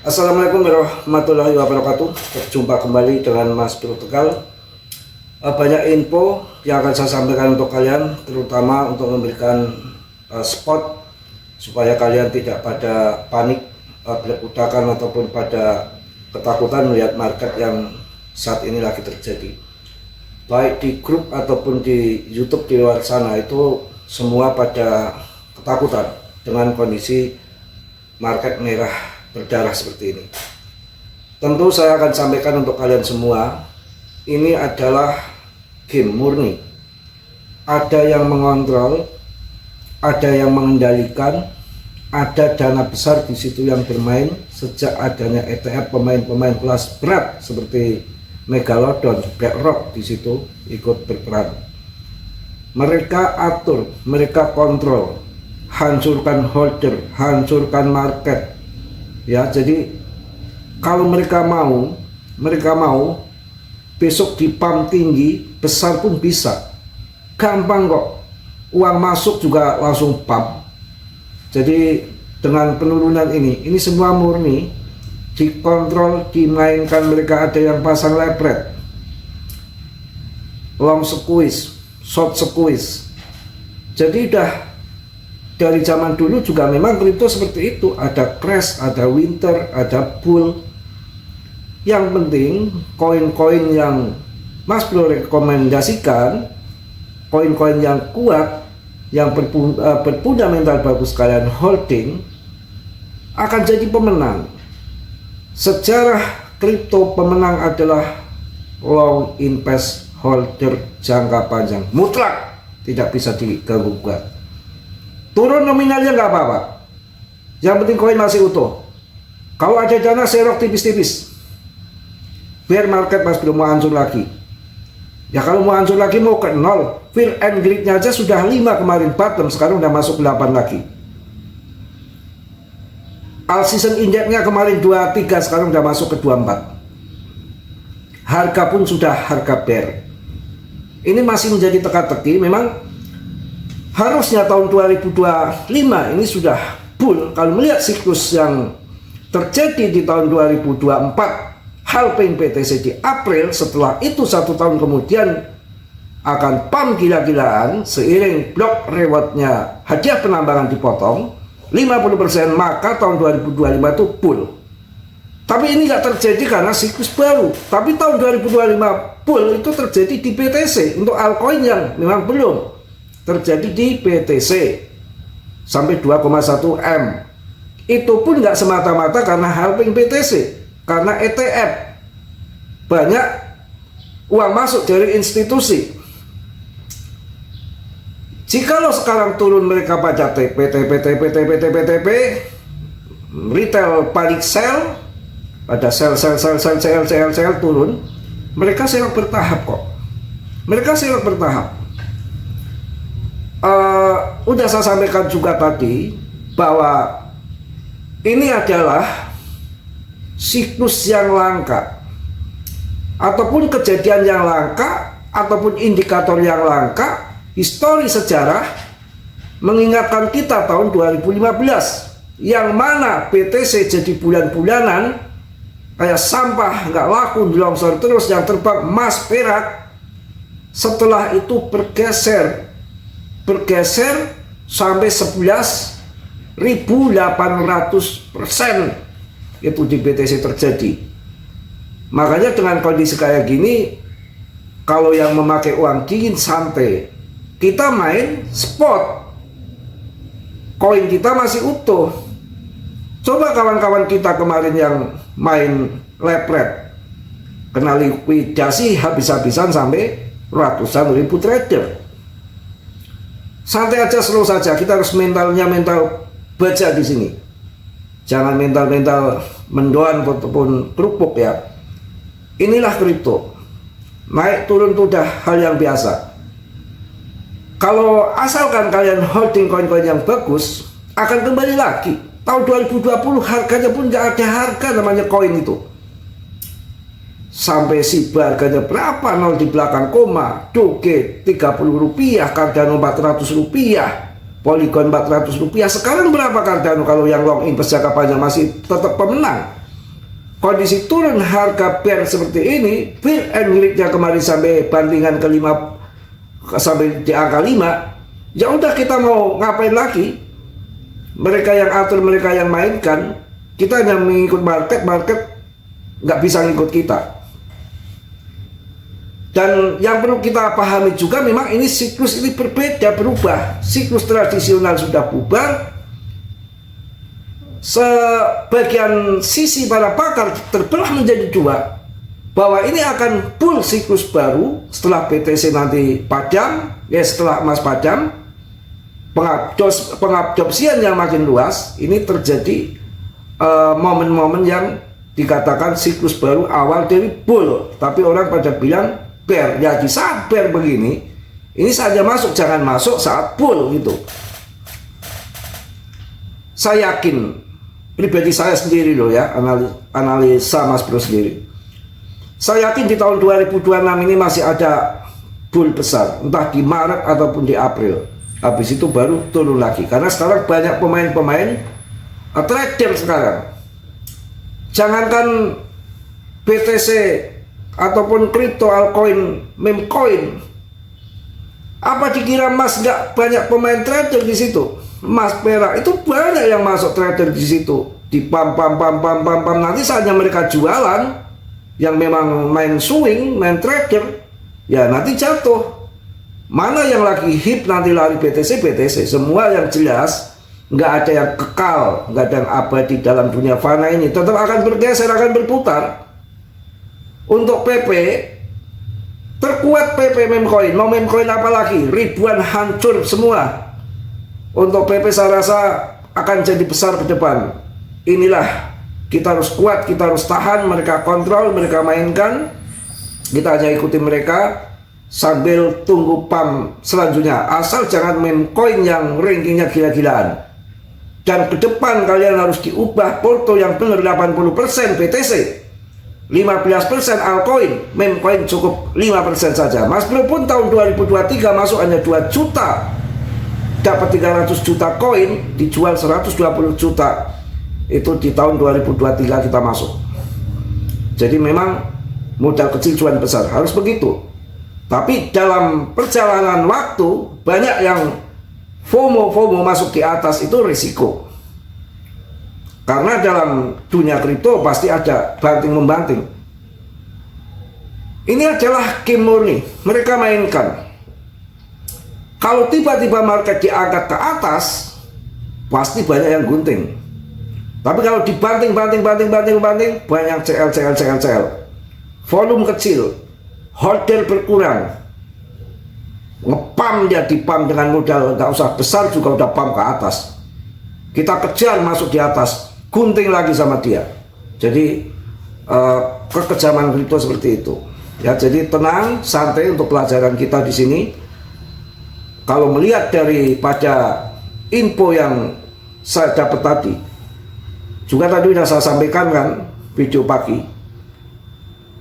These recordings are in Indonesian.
Assalamualaikum warahmatullahi wabarakatuh. Berjumpa kembali dengan Mas Bro Tegal. Banyak info yang akan saya sampaikan untuk kalian, terutama untuk memberikan spot supaya kalian tidak pada panik, berkutakan ataupun pada ketakutan melihat market yang saat ini lagi terjadi. Baik di grup ataupun di YouTube di luar sana, itu semua pada ketakutan dengan kondisi market merah berdarah seperti ini. Tentu saya akan sampaikan untuk kalian semua, ini adalah game murni. Ada yang mengontrol, ada yang mengendalikan, ada dana besar di situ yang bermain sejak adanya ETF, pemain-pemain kelas berat seperti Megalodon, BlackRock di situ ikut berperan. Mereka atur, mereka kontrol, hancurkan holder, hancurkan market. Ya, jadi kalau mereka mau besok di pump tinggi besar pun bisa, gampang kok. Uang masuk juga langsung pump. Jadi dengan penurunan ini semua murni dikontrol, dimainkan. Mereka ada yang pasang lepret, long squeeze, short squeeze. Jadi udah dari zaman dulu juga memang kripto seperti itu, ada crash, ada winter, ada bull. Yang penting koin-koin yang Mas Bro rekomendasikan, koin-koin yang kuat, yang berfundamental bagus, kalian holding akan jadi pemenang. Sejarah kripto pemenang adalah long invest holder jangka panjang, mutlak, tidak bisa diganggu gugat. Turun nominalnya nggak apa-apa, yang penting koin masih utuh. Kalau ada dana serok tipis-tipis, biar market Mas Bro mau hancur lagi. Ya kalau mau hancur lagi mau ke nol. Fear and greed-nya aja sudah 5 kemarin bottom, sekarang udah masuk 8 lagi. All season index-nya kemarin 23, sekarang udah masuk ke 24. Harga pun sudah harga bear. Ini masih menjadi teka-teki. Memang harusnya tahun 2025 ini sudah bull. Kalau melihat siklus yang terjadi di tahun 2024, halving BTC di April, setelah itu 1 tahun kemudian akan pump gila-gilaan seiring block rewardnya, hadiah penambangan dipotong 50%, maka tahun 2025 itu bull. Tapi ini nggak terjadi karena siklus baru. Tapi tahun 2025 bull itu terjadi di BTC untuk altcoin yang memang belum terjadi di BTC sampai 2,1 M. Itu pun nggak semata-mata karena halving BTC, karena ETF banyak uang masuk dari institusi. Jikalau sekarang turun mereka pada TP, retail panik sell, pada sell turun, mereka selok bertahap kok. Mereka selok bertahap. Udah saya sampaikan juga tadi bahwa ini adalah siklus yang langka, ataupun kejadian yang langka, ataupun indikator yang langka. Histori sejarah mengingatkan kita tahun 2015, yang mana BTC jadi bulan-bulanan kayak sampah, nggak laku, longsor terus, yang terbang emas, perak. Setelah itu bergeser sampai 11.800% itu di BTC terjadi. Makanya dengan kondisi kayak gini, kalau yang memakai uang dingin santai, kita main spot, koin kita masih utuh. Coba kawan-kawan kita kemarin yang main lepret, kena likuidasi habis-habisan sampai ratusan ribu trader. Santai aja, slow saja. Kita harus mental baja di sini. Jangan mental mendoan ataupun kerupuk ya. Inilah kripto. Naik turun itu udah hal yang biasa. Kalau asalkan kalian holding koin-koin yang bagus, akan kembali lagi. Tahun 2020 harganya pun nggak ada harga namanya koin itu. Sampai SHIBA harganya berapa, nol di belakang koma, Doge 30 rupiah, Cardano 400 rupiah, Polygon 400 rupiah. Sekarang berapa Cardano kalau yang long invest jangka panjang masih tetap pemenang? kondisi turun harga pair seperti ini, pair and greed-nya kemarin sampai bandingan ke 5 sampai di angka 5, ya udah kita mau ngapain lagi? Mereka yang atur, mereka yang mainkan, kita hanya mengikut market nggak bisa ngikut kita. Dan yang perlu kita pahami juga, memang ini siklus ini berbeda, berubah. Siklus tradisional sudah bubar. Sebagian sisi para pakar terbelah menjadi dua, bahwa ini akan full siklus baru setelah BTC nanti padam, ya setelah emas padam, pengabsorpsian yang makin luas. Ini terjadi momen-momen yang dikatakan siklus baru awal dari bull, tapi orang pada bilang bear. Ya di saat bear begini, ini saja masuk, jangan masuk saat bull gitu. Saya yakin, pribadi saya sendiri loh ya, analisa Mas Bro sendiri, saya yakin di tahun 2026 ini masih ada bull besar, entah di Maret ataupun di April. Habis itu baru turun lagi, karena sekarang banyak pemain-pemain trader sekarang. Jangankan BTC ataupun kripto, altcoin, meme coin, apa dikira emas nggak banyak pemain trader di situ? Emas, perak itu banyak yang masuk trader di situ, di pam nanti saatnya mereka jualan, yang memang main swing, main trader, ya nanti jatuh. Mana yang lagi hip nanti lari BTC, semua yang jelas nggak ada yang kekal, nggak ada yang abadi dalam dunia fana ini, tetap akan bergeser, akan berputar. Untuk PP, terkuat PP meme coin, mau meme coin apa lagi, ribuan hancur semua. Untuk PP saya rasa akan jadi besar ke depan. Inilah, kita harus kuat, kita harus tahan, mereka kontrol, mereka mainkan, kita hanya ikuti mereka sambil tunggu pump selanjutnya. Asal jangan meme coin yang rankingnya gila-gilaan. Dan ke depan kalian harus diubah porto yang benar, 80% BTC, 15% altcoin, meme coin cukup 5% saja. Mas Bro pun tahun 2023 masuk hanya 2 juta, dapat 300 juta koin, dijual 120 juta. Itu di tahun 2023 kita masuk. Jadi memang modal kecil cuan besar, harus begitu. Tapi dalam perjalanan waktu banyak yang FOMO masuk di atas, itu risiko. Karena dalam dunia kripto pasti ada banting-membanting. Ini adalah game murni, mereka mainkan. Kalau tiba-tiba market diangkat ke atas, pasti banyak yang gunting. Tapi kalau dibanting, banyak CL. Volume kecil, holder berkurang, ngepam dia, dipam dengan modal nggak usah besar juga udah pam ke atas. Kita kejar masuk di atas, gunting lagi sama dia. Jadi kekejaman kripto seperti itu. Ya, jadi tenang, santai untuk pelajaran kita di sini. Kalau melihat daripada info yang saya dapat tadi, juga tadi sudah saya sampaikan kan video pagi,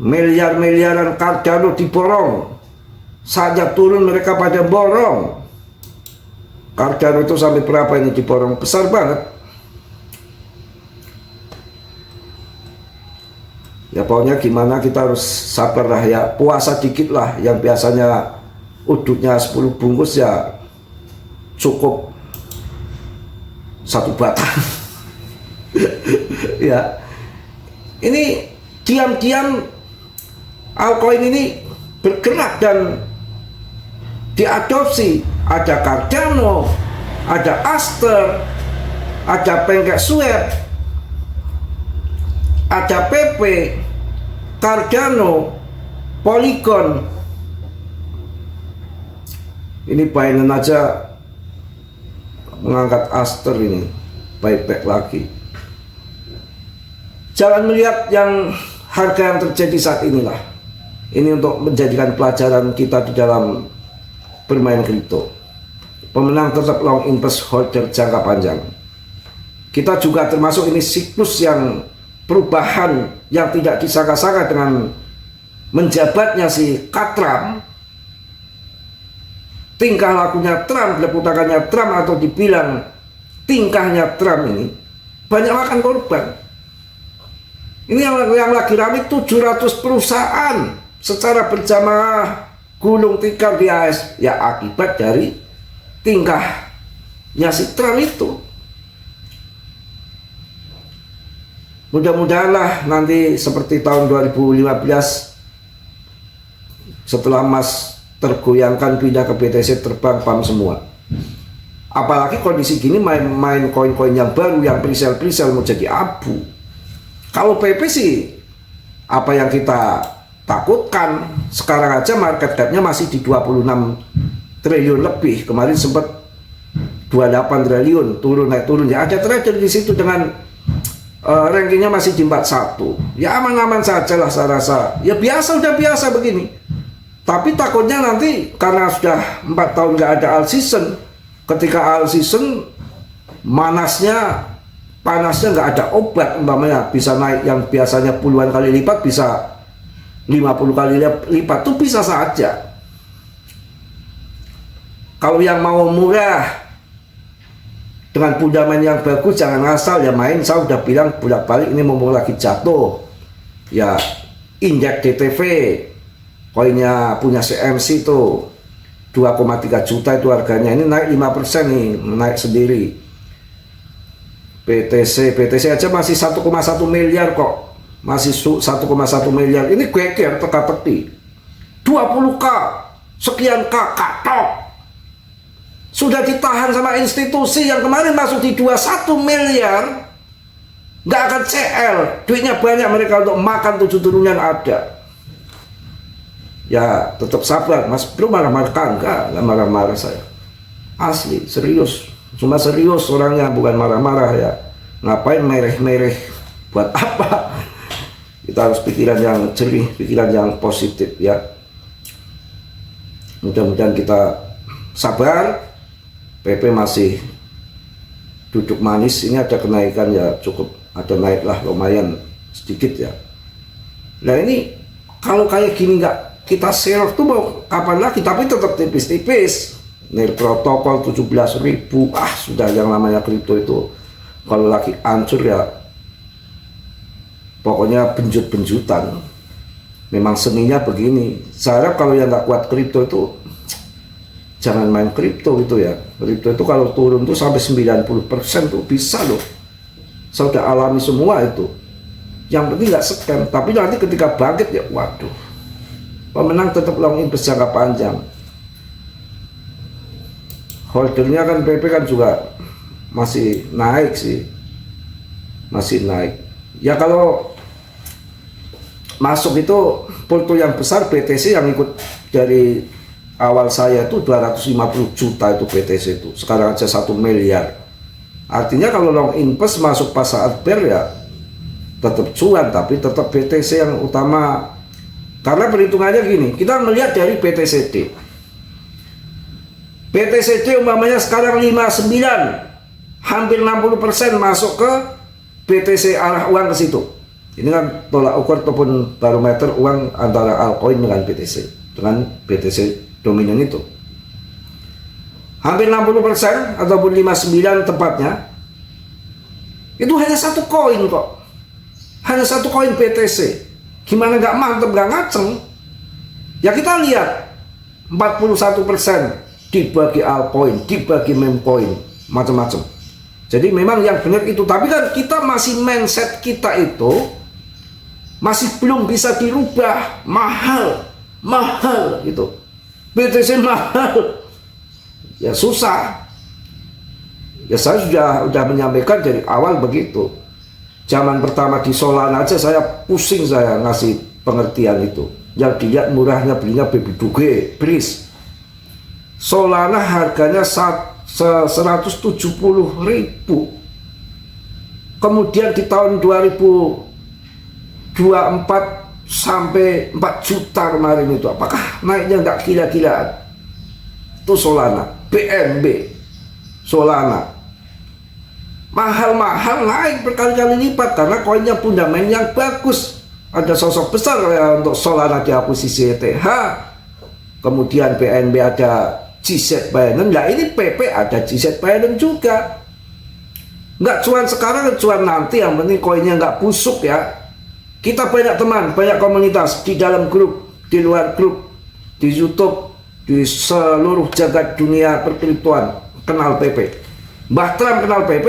miliaran Cardano diborong, saja turun mereka pada borong. Cardano itu sampai berapa ini diborong, besar banget. Ya pokoknya gimana, kita harus sabar lah ya, puasa dikit lah. Yang biasanya udutnya 10 bungkus ya cukup 1 batang. Ya, ini diam-diam altcoin ini bergerak dan diadopsi. Ada Cardano, ada Aster, ada PancakeSwap, ada PP, Cardano, Polygon. Ini Binance aja mengangkat Aster ini, buyback lagi. Jangan melihat yang harga yang terjadi saat inilah. Ini untuk menjadikan pelajaran kita di dalam bermain kripto. Pemenang tetap long invest, holder jangka panjang. Kita juga termasuk ini siklus yang perubahan yang tidak disangka-sangka dengan menjabatnya si Trump. Tingkah lakunya Trump, leputakannya Trump, atau dibilang tingkahnya Trump ini banyak makan korban. Ini yang lagi rame 700 perusahaan secara berjamaah gulung tikar di AS, ya akibat dari tingkahnya si Trump itu. Mudah-mudahanlah nanti seperti tahun 2015 setelah emas tergoyangkan pindah ke BTC, terbang pam semua. Apalagi kondisi gini main koin-koin yang baru yang presale mau jadi abu. Kalau PP sih apa yang kita takutkan, sekarang aja market cap-nya masih di 26 triliun lebih. Kemarin sempat 28 triliun, turun naik turun. Ya ada trader di situ dengan rankingnya masih di 41. Ya aman-aman saja lah saya rasa. Ya biasa, udah biasa begini. Tapi takutnya nanti karena sudah 4 tahun nggak ada all season, ketika all season panasnya nggak ada obat, umpamanya bisa naik yang biasanya puluhan kali lipat bisa 50 kali lipat, tuh bisa saja. Kalau yang mau murah dengan fundament yang bagus, jangan asal ya main. Saya udah bilang bolak-balik, ini mumpung lagi jatuh ya, indeks DTV koinnya punya CMC tuh 2,3 juta itu harganya, ini naik 5% nih, naik sendiri. PTC aja masih 1,1 miliar kok, masih 1,1 miliar. Ini geger teka-teki 20k sekian k katok, sudah ditahan sama institusi yang kemarin masuk di 21 miliar, nggak akan CL, duitnya banyak mereka untuk makan 7 turunan ada. Ya tetap sabar mas bro, marah-marah enggak marah-marah saya, asli serius, cuma serius orangnya, bukan marah-marah ya. Ngapain mereh-mereh, buat apa? Kita harus pikiran yang jernih, pikiran yang positif ya. Mudah-mudahan kita sabar. PP masih duduk manis, ini ada kenaikan ya, cukup ada naik lah lumayan sedikit ya. Nah ini kalau kayak gini nggak kita share tuh mau kapan lagi, tapi tetap tipis-tipis. Nilai protokol 17.000, sudah yang namanya kripto itu kalau lagi hancur ya pokoknya benjut-benjutan. Memang seninya begini. Saya harap kalau yang nggak kuat kripto itu jangan main kripto gitu ya. Kripto itu kalau turun tuh sampai 90% tuh bisa loh. Saya udah alami semua itu. Yang penting nggak scam, tapi nanti ketika bangkit ya waduh, pemenang tetap long in jangka panjang. Holdernya kan PP kan juga masih naik sih, masih naik. Ya kalau masuk itu porto yang besar BTC yang ikut dari awal saya itu 250 juta itu BTC itu, sekarang aja 1 miliar. Artinya kalau long invest masuk pas saat bear ya tetap cuan, tapi tetap BTC yang utama. Karena perhitungannya gini, kita melihat dari BTCD. BTCD umpamanya sekarang 59, hampir 60% masuk ke BTC, arah uang ke situ. Ini kan tolak ukur ataupun barometer uang antara altcoin dengan BTC, dengan BTC dominan itu. Hampir 60% ataupun 59 tepatnya, itu hanya satu koin kok. Hanya satu koin BTC. Gimana nggak mantep, nggak ngaceng? Ya kita lihat 41% dibagi altcoin, dibagi meme coin, macam-macam. Jadi memang yang benar itu, tapi kan kita masih mindset kita itu masih belum bisa dirubah. Mahal gitu. BTC mahal. Ya susah. Ya saya sudah menyampaikan dari awal begitu. Zaman pertama di Solana aja saya pusing, saya ngasih pengertian itu. Yang dilihat murahnya belinya Baby Doge, Breeze. Solana harganya 170.000. Kemudian di tahun 2024 sampai 4 juta kemarin itu. Apakah naiknya nggak gila-gilaan? Itu Solana, BNB, Solana. Mahal-mahal naik berkali-kali lipat karena koinnya fundament yang bagus. Ada sosok besar ya untuk Solana diakuisisi ETH. Kemudian BNB ada GZ Binance. Nah ini PP ada GZ Binance juga. Nggak cuan sekarang, cuan nanti. Yang penting koinnya nggak busuk ya. Kita banyak teman, banyak komunitas di dalam grup, di luar grup, di YouTube, di seluruh jagat dunia perkriptoan kenal PP. Mbah Trump kenal PP,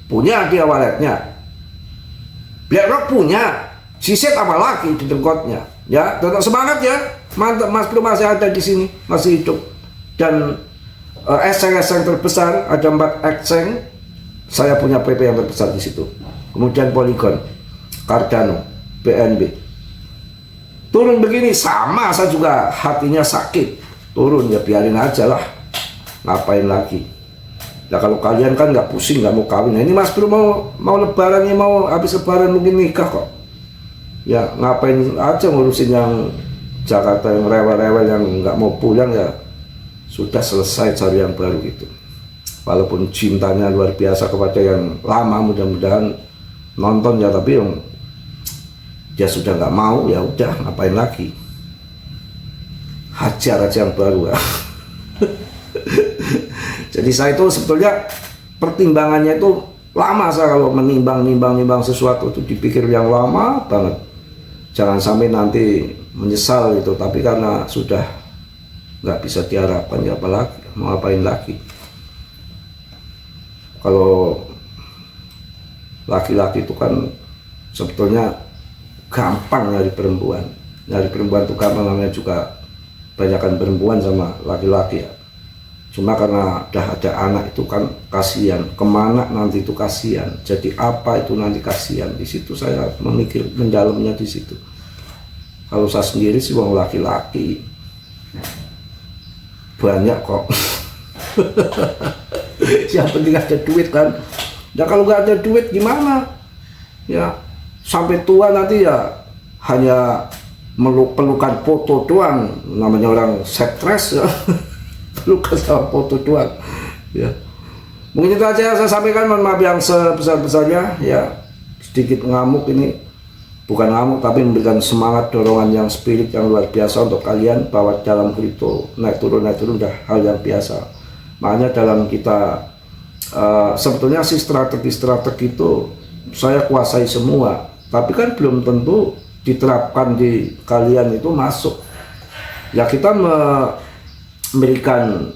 punya dia walletnya. BlackRock punya, Siset apalagi di dengkotnya. Ya, tetap semangat ya, mantap. Mas Bro masih ada di sini, masih hidup. Dan exchange terbesar ada 4 exchange. Saya punya PP yang terbesar di situ. Kemudian Polygon, Cardano, BNB. Turun begini sama, saya juga hatinya sakit. Turun ya biarin aja lah. Ngapain lagi? Nah kalau kalian kan nggak pusing, nggak mau kawin. Nah, ini Mas Bro mau lebaran nih, mau habis lebaran mungkin nikah kok. Ya ngapain aja ngurusin yang Jakarta yang rewel-rewel yang nggak mau pulang ya. Sudah selesai cari yang baru gitu. Walaupun cintanya luar biasa kepada yang lama, mudah-mudahan nonton ya, tapi yang dia sudah nggak mau ya udah, ngapain lagi, hajar aja yang baru ya. Jadi saya itu sebetulnya pertimbangannya itu lama, saya kalau menimbang sesuatu itu dipikir yang lama banget, jangan sampai nanti menyesal gitu. Tapi karena sudah nggak bisa diharapkan ya apalagi, mau ngapain lagi. Kalau laki-laki itu kan sebetulnya gampang nyari perempuan itu gampang, namanya juga banyakkan perempuan sama laki-laki ya. Cuma karena udah ada anak itu kan kasihan, kemana nanti itu kasihan, jadi apa itu nanti kasihan. Di situ saya memikir mendalamnya di situ. Kalau saya sendiri sih wong laki-laki banyak kok. Yang penting ada duit kan. Nah kalau nggak ada duit gimana? Ya sampai tua nanti ya hanya pelukan foto doang, namanya orang stres ya. Pelukan sama foto doang ya. Mungkin itu aja yang saya sampaikan, mohon maaf yang sebesar-besarnya ya. Sedikit ngamuk ini, bukan ngamuk tapi memberikan semangat, dorongan yang spirit yang luar biasa untuk kalian, bahwa dalam kripto naik turun udah hal yang biasa. Makanya dalam kita sebetulnya sih strategi itu saya kuasai semua, tapi kan belum tentu diterapkan di kalian itu masuk. Ya kita memberikan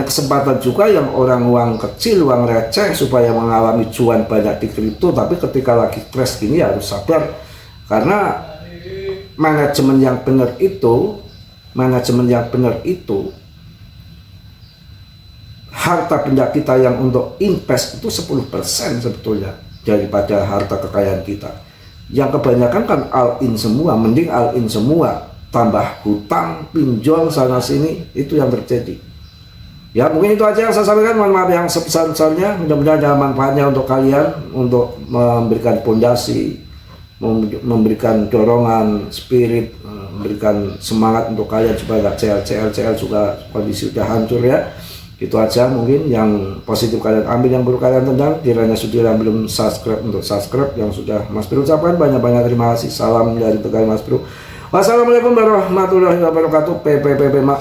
kesempatan juga yang orang uang kecil, uang receh supaya mengalami cuan banyak di kripto. Tapi ketika lagi crash gini ya harus sabar, karena manajemen yang benar itu harta benda kita yang untuk invest itu 10% sebetulnya daripada harta kekayaan kita. Yang kebanyakan kan all in semua, mending all in semua, tambah hutang, pinjol sana sini, itu yang terjadi. Ya mungkin itu aja yang saya sampaikan, mohon maaf yang sebesar-besarnya. Mudah-mudahan ada manfaatnya untuk kalian, untuk memberikan pondasi, memberikan dorongan spirit, memberikan semangat untuk kalian supaya gak CL juga kondisi udah hancur ya. Itu aja mungkin yang positif kalian ambil, yang buruk kalian tendang. Kiranya sudah yang belum subscribe untuk subscribe, yang sudah Mas Bro ucapkan banyak-banyak terima kasih. Salam dari Tegal Mas Bro. Wassalamualaikum warahmatullahi wabarakatuh. PPPP mak.